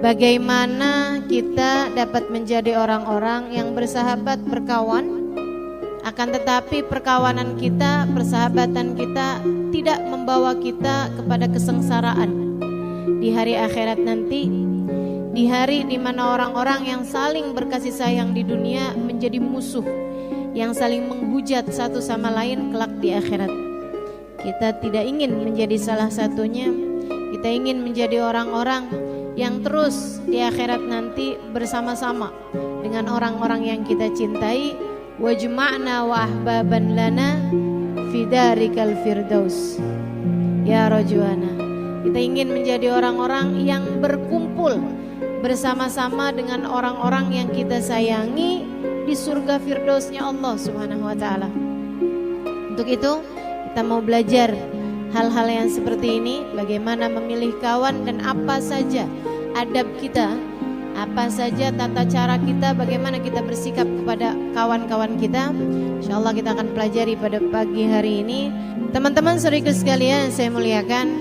Bagaimana kita dapat menjadi orang-orang yang bersahabat, berkawan, akan tetapi perkawanan kita, persahabatan kita tidak membawa kita kepada kesengsaraan di hari akhirat nanti, di hari di mana orang-orang yang saling berkasih sayang di dunia menjadi musuh, yang saling menghujat satu sama lain kelak di akhirat. Kita tidak ingin menjadi salah satunya. Kita ingin menjadi orang-orang yang terus di akhirat nanti bersama-sama dengan orang-orang yang kita cintai. Wajma'na wa ahbaban lana fi darikal firdaus ya rajwana. Kita ingin menjadi orang-orang yang berkumpul bersama-sama dengan orang-orang yang kita sayangi di surga firdausnya Allah Subhanahu wa taala. Untuk itu kita mau belajar hal-hal yang seperti ini, bagaimana memilih kawan dan apa saja adab kita, apa saja tata cara kita, bagaimana kita bersikap kepada kawan-kawan kita. Insyaallah kita akan pelajari pada pagi hari ini. Teman-teman saudaraku sekalian saya muliakan,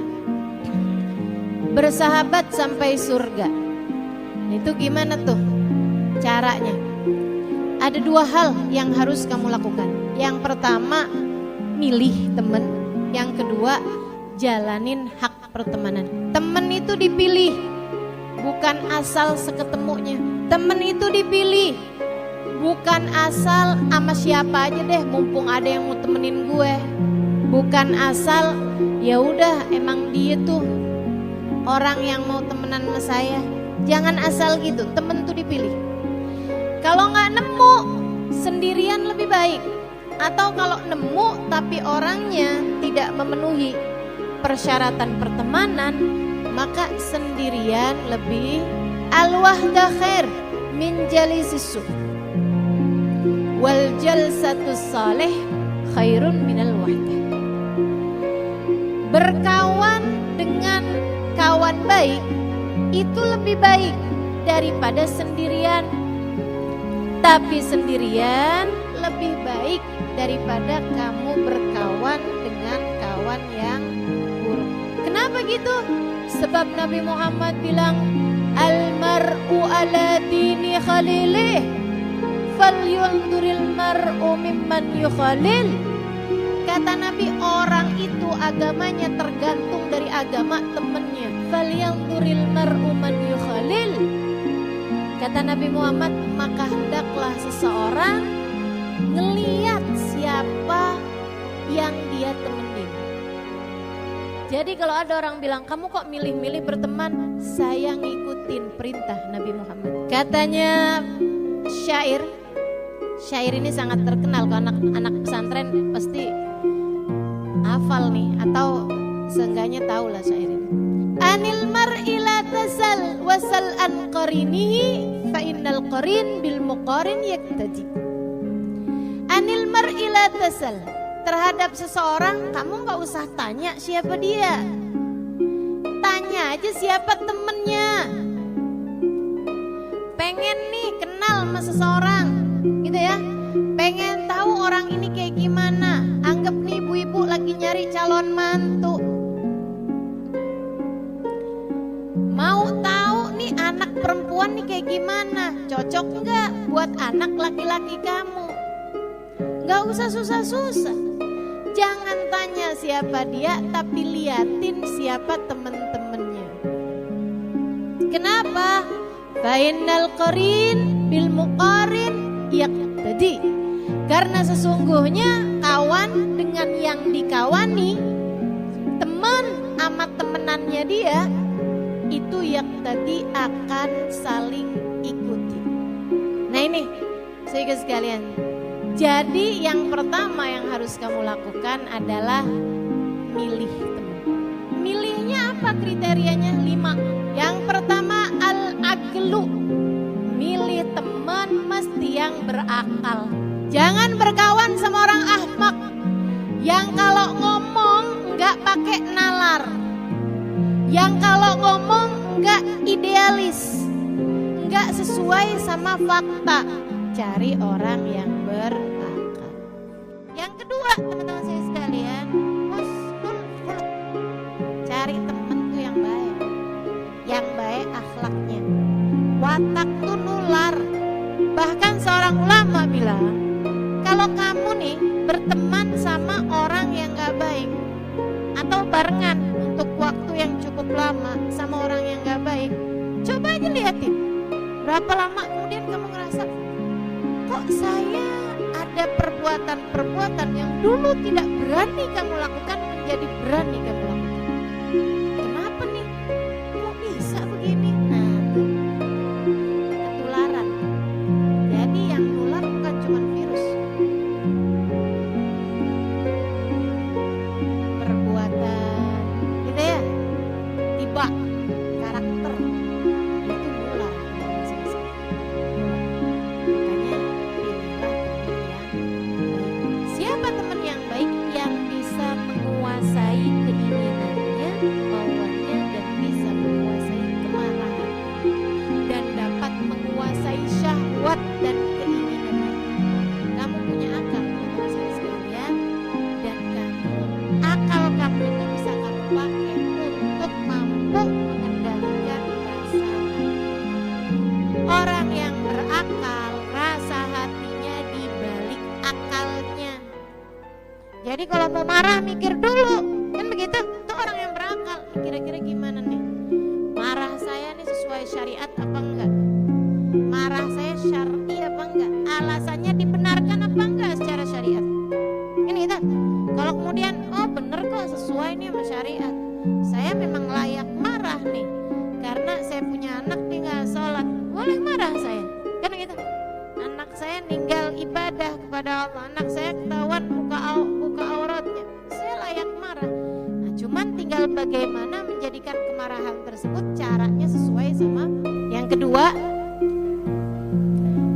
bersahabat sampai surga itu gimana tuh caranya? Ada dua hal yang harus kamu lakukan. Yang pertama, milih teman. Yang kedua, jalanin hak pertemanan. Teman itu dipilih, bukan asal seketemunya. Teman itu dipilih, bukan asal sama siapa aja deh, mumpung ada yang mau temenin gue. Bukan asal ya udah emang dia tuh orang yang mau temenan sama saya. Jangan asal gitu, temen tuh dipilih. Kalau nggak nemu, sendirian lebih baik. Atau kalau nemu tapi orangnya tidak memenuhi persyaratan pertemanan, maka sendirian lebih. Al-wahda khair min jalisis su' wal jalsatus salih khairun minal wahdah. Berkawan dengan kawan baik itu lebih baik daripada sendirian. Tapi sendirian lebih baik daripada kamu berkawan dengan kawan yang buruk. Kenapa gitu? Sebab Nabi Muhammad bilang, al-mar'u ala dini khalilih falyunduril mar'u mimman yukhalil. Kata Nabi, orang itu agamanya tergantung dari agama temannya. Falyunduril mar'u man yukhalil. Kata Nabi Muhammad, maka hendaklah seseorang ngeliat siapa yang dia temenin. Jadi kalau ada orang bilang, kamu kok milih-milih berteman? Saya ngikutin perintah Nabi Muhammad. Katanya syair ini sangat terkenal, kalau anak pesantren pasti hafal nih, atau seenggaknya tahu lah syair ini. Anil mar'i la tasal wasal an qarinihi fa innal qarin bil muqarin yaktadi. Anil mar'i la tasal, terhadap seseorang kamu gak usah tanya siapa dia. Tanya aja siapa temennya. Pengen nih kenal sama seseorang gitu ya, pengen tahu orang ini kayak gimana. Anggap nih ibu-ibu lagi nyari calon mantu, mau tahu nih anak perempuan nih kayak gimana, cocok nggak buat anak laki-laki kamu. Nggak usah susah-susah. Jangan tanya siapa dia, tapi liatin siapa temen-temennya. Kenapa? Fa'innal qarin bil muqarin yaqtadi. Karena sesungguhnya kawan dengan yang dikawani, teman sama temenannya dia, itu yaqtadi akan saling ikuti. Nah ini, saudara sekalian. Jadi yang pertama yang harus kamu lakukan adalah milih teman. Milihnya apa kriterianya? 5. Yang pertama al-aqlu. Milih teman mesti yang berakal. Jangan berkawan sama orang ahmak yang kalau ngomong nggak pakai nalar, yang kalau ngomong nggak idealis, nggak sesuai sama fakta. Cari orang yang berakal. Yang kedua, teman-teman saya sekalian, husnul khuluq. Cari temen tuh yang baik akhlaknya. watak tuh nular. Bahkan seorang ulama bilang, kalau kamu nih berteman sama orang yang gak baik, atau barengan untuk waktu yang cukup lama sama orang yang gak baik, coba aja liatin berapa lama kemudian kamu ngerasa, kok saya ada perbuatan-perbuatan yang dulu tidak berani kamu lakukan menjadi berani kamu lakukan. Kenapa nih? Kok bisa begini? Nah, ketularan. Jadi yang nular bukan cuma virus, perbuatan gitu ya, tiba karakter itu nular. Makanya pilihlah teman yang baik. Siapa teman yang baik? Yang bisa menguasai keinginannya, mauannya, dan bisa menguasai kemarahan, dan dapat menguasai syahwat dan keinginannya. Kamu punya akal, teman-teman sekalian, dan akal kamu itu bisa kamu pakai untuk mampu mengendalikan rasa hati. Orang yang berakal, rasa hatinya di balik akalnya. Jadi kalau mau marah mikir dulu, kan begitu? Itu orang yang berakal. Kira-kira gimana nih? Marah saya nih sesuai syariat apa enggak? Marah saya syar'i apa enggak? Alasannya dibenarkan apa enggak secara syariat? Kan gitu. Kalau kemudian, oh bener kok sesuai nih sama syariat, saya memang layak marah nih karena saya punya anak tinggal sholat, boleh marah saya, kan gitu. Anak saya ninggal ibadah kepada Allah, anak saya ketahuan buka auratnya, saya layak marah. Nah, cuman tinggal bagaimana menjadikan kemarahan tersebut caranya sesuai sama. Yang kedua,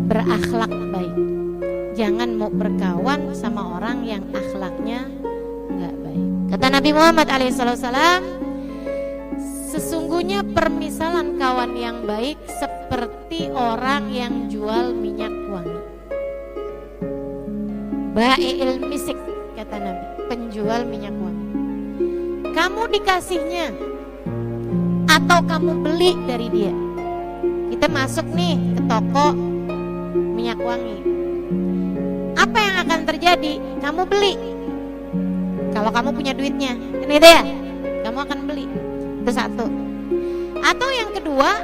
berakhlak baik. Jangan mau berkawan sama orang yang akhlaknya nggak baik. Kata Nabi Muhammad alaihissalam, sesungguhnya permisalan kawan yang baik seperti orang yang jual minyak wangi. Bai'il misik, kata Nabi, penjual minyak wangi. Kamu dikasihnya atau kamu beli dari dia. Kita masuk nih ke toko minyak wangi. Apa yang akan terjadi? Kamu beli. Kalau kamu punya duitnya, kan gitu ya? Kamu akan beli. Itu satu. Atau yang kedua,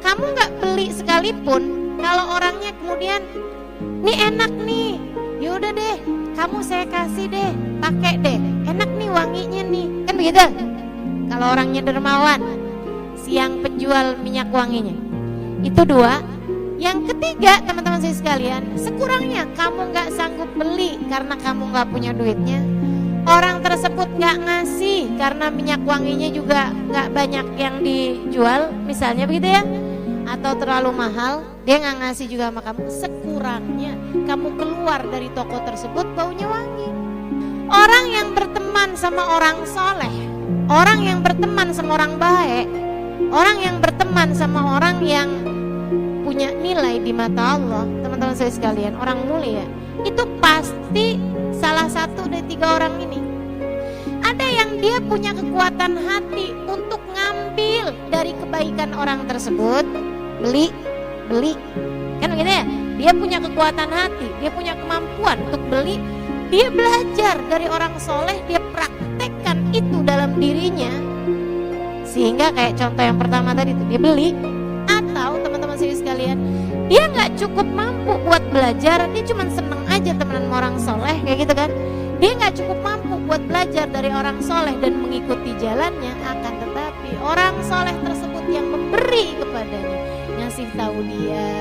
kamu nggak beli sekalipun. Kalau orangnya kemudian, nih enak nih, yaudah deh, kamu saya kasih deh, pakai deh, enak nih wanginya nih, kan begitu? Kalau orangnya dermawan, si yang penjual minyak wanginya. Itu dua. Yang ketiga, teman-teman saya sekalian, sekurangnya kamu nggak sanggup beli karena kamu nggak punya duitnya. Orang tersebut nggak ngasih karena minyak wanginya juga nggak banyak yang dijual, misalnya begitu ya, atau terlalu mahal, dia nggak ngasih juga sama kamu. Sekurangnya kamu keluar dari toko tersebut baunya wangi. Orang yang berteman sama orang soleh, orang yang berteman sama orang baik, orang yang berteman sama orang yang punya nilai di mata Allah, teman-teman saya sekalian, orang mulia, itu pasti salah satu dari tiga orang ini. Ada yang dia punya kekuatan hati untuk ngambil dari kebaikan orang tersebut, beli, kan begitu ya? Dia punya kekuatan hati, dia punya kemampuan untuk beli, dia belajar dari orang soleh, dia praktekkan itu dalam dirinya, sehingga kayak contoh yang pertama tadi itu dia beli. Atau teman-teman saya sekalian, dia nggak cukup mampu buat belajar, dia cuma seneng aja temenan sama orang soleh kayak gitu kan. Dia nggak cukup mampu buat belajar dari orang soleh dan mengikuti jalannya, akan tetapi orang soleh tersebut yang memberi kepadanya, ngasih tahu dia,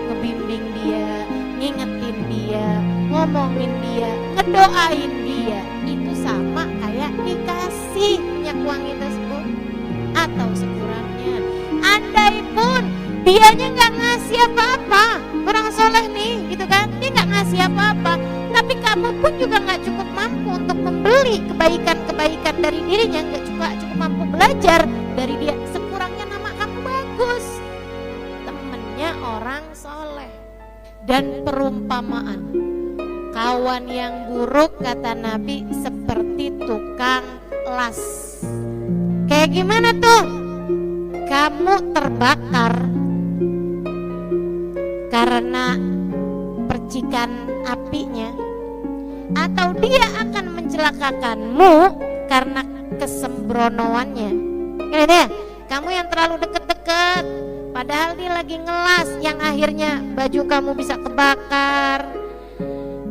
ngebimbing dia, ngingetin dia, ngomongin dia, ngedoain dia, itu sama kayak dikasih minyak wangi tersebut. Atau sekurangnya, andai pun dianya nggak ngasih apa-apa, orang soleh nih gitu kan, dia nggak ngasih apa-apa, tapi kamu pun juga nggak cukup mampu untuk membeli kebaikan-kebaikan dari dirinya, nggak cukup mampu belajar dari dia, sekurangnya nama kamu bagus, temennya orang soleh. Dan perumpamaan kawan yang buruk, kata Nabi, seperti tukang las. Kayak gimana tuh? Kamu terbakar, karena percikan apinya, atau dia akan mencelakakanmu karena kesembronoannya. Gitu ya? Kamu yang terlalu deket-deket, padahal dia lagi ngelas, yang akhirnya baju kamu bisa kebakar,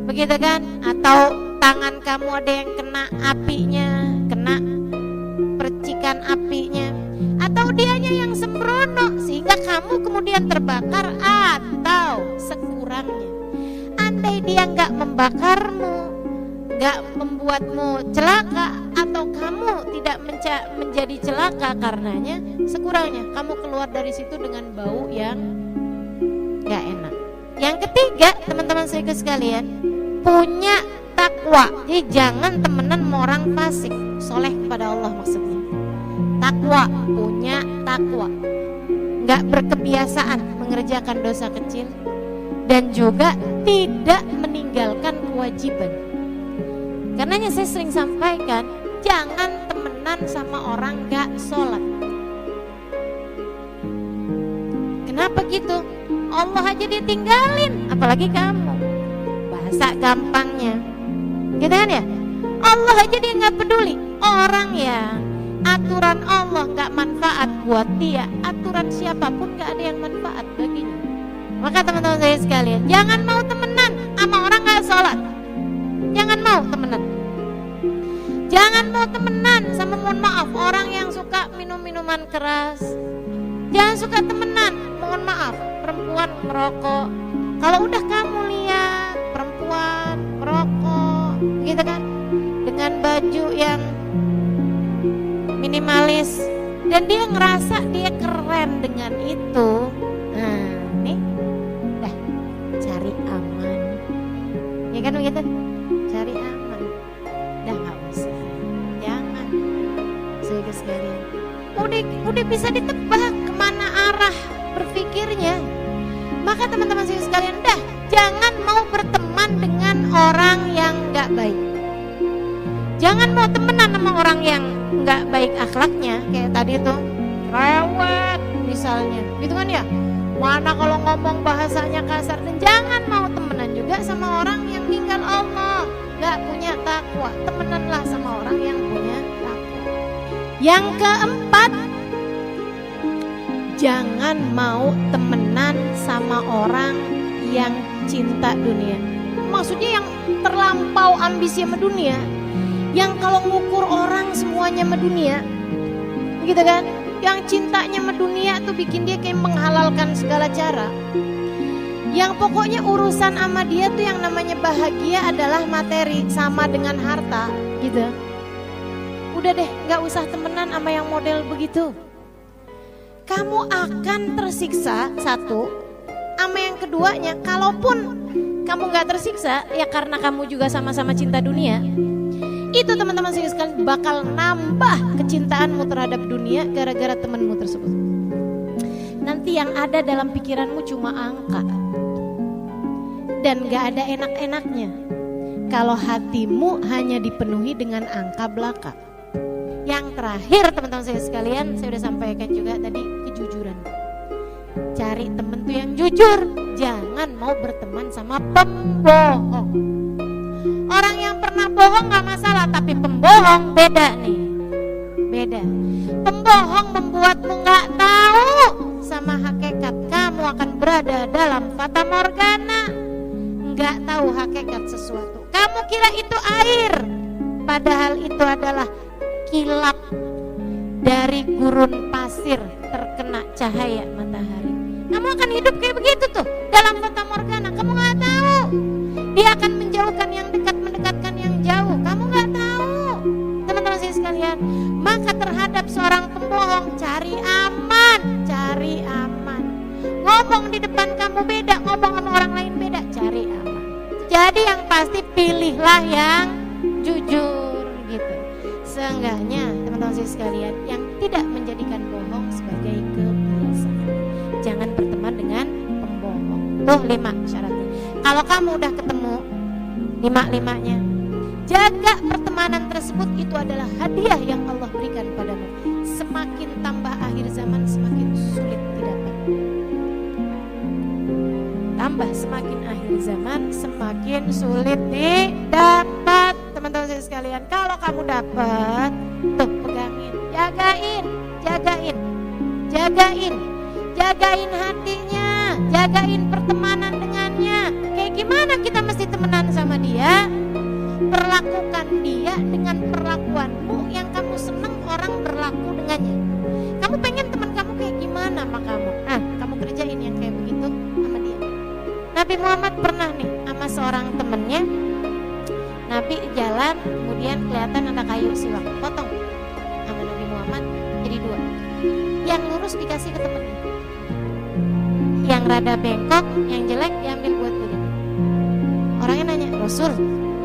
begitu kan? Atau tangan kamu ada yang kena apinya, kena percikan apinya, atau dianya yang sembrono sehingga kamu kemudian terbakar, atau sekurangnya andai dia nggak membakarmu, nggak membuatmu celaka, atau kamu tidak menjadi celaka karenanya, sekurangnya kamu keluar dari situ dengan bau yang nggak enak. Yang ketiga, teman-teman saya sekalian, punya takwa. Jadi jangan temenan sama orang fasik, soleh kepada Allah maksudnya. Takwa, punya takwa, nggak berkebiasaan mengerjakan dosa kecil, dan juga tidak meninggalkan kewajiban. Karenanya saya sering sampaikan, jangan temenan sama orang gak sholat. Kenapa gitu? Allah aja dia tinggalin, apalagi kamu. Bahasa gampangnya, gitu kan ya? Allah aja dia gak peduli. Orang ya, aturan Allah gak manfaat buat dia, aturan siapapun gak ada yang manfaat baginya. Maka teman-teman saya sekalian, jangan mau temenan sama orang gak sholat. Jangan mau temenan. Jangan mau temenan sama, mohon maaf, orang yang suka minum minuman keras. Jangan suka temenan, mohon maaf, perempuan merokok. Kalau udah kamu lihat perempuan merokok, gitu kan, dengan baju yang minimalis, dan dia ngerasa dia keren dengan itu, nah nih, dah cari aman, ya kan begitu? Cari aman, dah nggak usah, jangan. Saudara sekalian, udah bisa ditebak kemana arah berpikirnya. Maka teman-teman saudara sekalian, dah jangan mau berteman dengan orang yang nggak baik. Jangan mau temenan sama orang yang nggak baik akhlaknya, kayak tadi tuh rewet misalnya, gitu kan ya. Mana kalau ngomong bahasanya kasar, dan jangan mau temenan juga sama orang yang tinggal Allah, gak punya takwa. Temenanlah sama orang yang punya takwa. Yang keempat, jangan mau temenan sama orang yang cinta dunia. Maksudnya yang terlampau ambisi sama dunia, yang kalau ngukur orang semuanya sama dunia, gitu kan? Yang cintanya sama dunia tuh bikin dia kayak menghalalkan segala cara. Yang pokoknya urusan sama dia tuh yang namanya bahagia adalah materi, sama dengan harta, gitu. Udah deh, gak usah temenan sama yang model begitu. Kamu akan tersiksa, satu. Sama yang keduanya, kalaupun kamu gak tersiksa, ya karena kamu juga sama-sama cinta dunia, itu teman-teman sekalian bakal nambah kecintaanmu terhadap dunia gara-gara temanmu tersebut. Nanti yang ada dalam pikiranmu cuma angka, dan gak ada enak-enaknya kalau hatimu hanya dipenuhi dengan angka belaka. Yang terakhir teman-teman saya sekalian, saya udah sampaikan juga tadi, kejujuran. Cari temen tuh yang jujur, jangan mau berteman sama pembohong. Orang yang pernah bohong gak masalah, tapi pembohong beda nih, beda. Pembohong membuatmu gak tahu sama hakikat. Kamu akan berada dalam fata morgana, gak tahu hakikat sesuatu. Kamu kira itu air, padahal itu adalah kilap dari gurun pasir terkena cahaya matahari. Kamu akan hidup kayak begitu tuh, dalam fata morgana. Kamu gak tahu, dia akan menjauhkan yang dekat, mendekatkan yang jauh. Kamu gak tahu, teman-teman saya sekalian. Maka terhadap seorang pembohong, cari aman, cari aman. Ngomong di depan kamu beda, ngomong sama orang lain beda, cari aman. Jadi yang pasti pilihlah yang jujur, gitu. Seenggaknya teman-teman saya sekalian, yang tidak menjadikan bohong sebagai kebiasaan. Jangan berteman dengan pembohong. Tuh 5 syaratnya. Kalau kamu udah ketemu 5-5-nya, jaga pertemanan tersebut. Itu adalah hadiah yang Allah berikan padamu. Semakin tambah akhir zaman, semakin sulit didapat. bertambah, semakin akhir zaman semakin sulit didapat. Teman-teman saya sekalian, kalau kamu dapat, tuh pegangin, jagain hatinya, jagain pertemanan dengannya. Kayak gimana kita mesti temenan sama dia? Perlakukan dia dengan perlakuanmu yang kamu senang orang berlaku dengannya. Kamu pengen teman kamu kayak gimana sama kamu? Nah, kamu kerjain yang kayak begitu sama dia. Nabi Muhammad pernah nih sama seorang temennya. Nabi jalan, kemudian kelihatan ada kayu siwak, potong sama Nabi Muhammad jadi 2. Yang lurus dikasih ke temennya, yang rada bengkok, yang jelek diambil buat diri. Orangnya nanya, Rasul,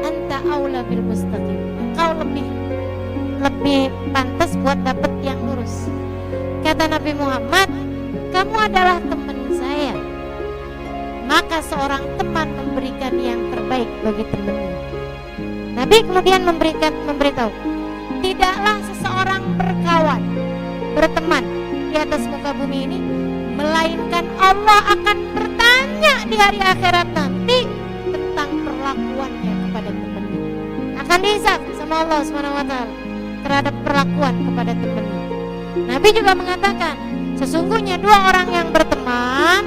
anta aula bil mustaqim, engkau lebih pantas buat dapat yang lurus. Kata Nabi Muhammad, kamu adalah teman saya, maka seorang teman memberikan yang terbaik bagi temannya. Nabi kemudian memberitahu, tidaklah seseorang berkawan, berteman di atas muka bumi ini, melainkan Allah akan bertanya di hari akhirat nanti tentang perlakuannya kepada temannya. Akan dihisab sama Allah SWT terhadap perlakuan kepada temannya. Nabi juga mengatakan, sesungguhnya 2 orang yang berteman,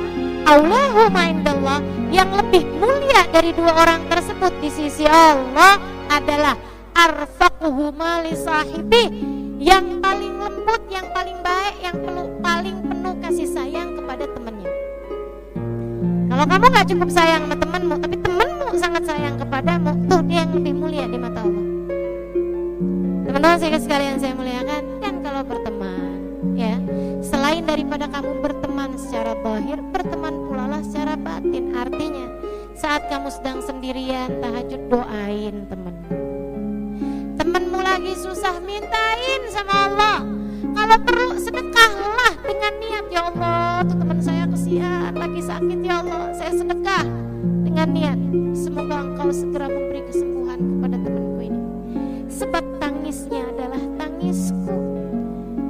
Allahu ma'indallah, yang lebih mulia dari 2 orang tersebut di sisi Allah adalah arfaquhuma li sahibi, yang paling lembut, yang paling baik, yang paling penuh kasih sayang kepada temannya. Kalau kamu gak cukup sayang sama temanmu, tapi temanmu sangat sayang kepadamu, tuh dia yang lebih mulia di mata Allah. Teman-teman sekalian saya muliakan, dan kalau berteman, ya, selain daripada kamu berteman secara zahir, berteman pula lah secara batin. Artinya, saat kamu sedang sendirian tahajud, doain temanmu lagi susah, mintain sama Allah. Kalau perlu sedekahlah dengan niat, ya Allah, tuh teman saya kesian lagi sakit, ya Allah, saya sedekah dengan niat, semoga Engkau segera memberi kesembuhan kepada temanku ini. Sebab tangisnya adalah tangisku,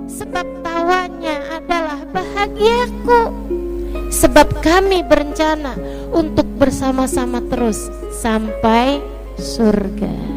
sebab tawanya adalah bahagiaku, sebab kami berencana untuk bersama-sama terus sampai surga.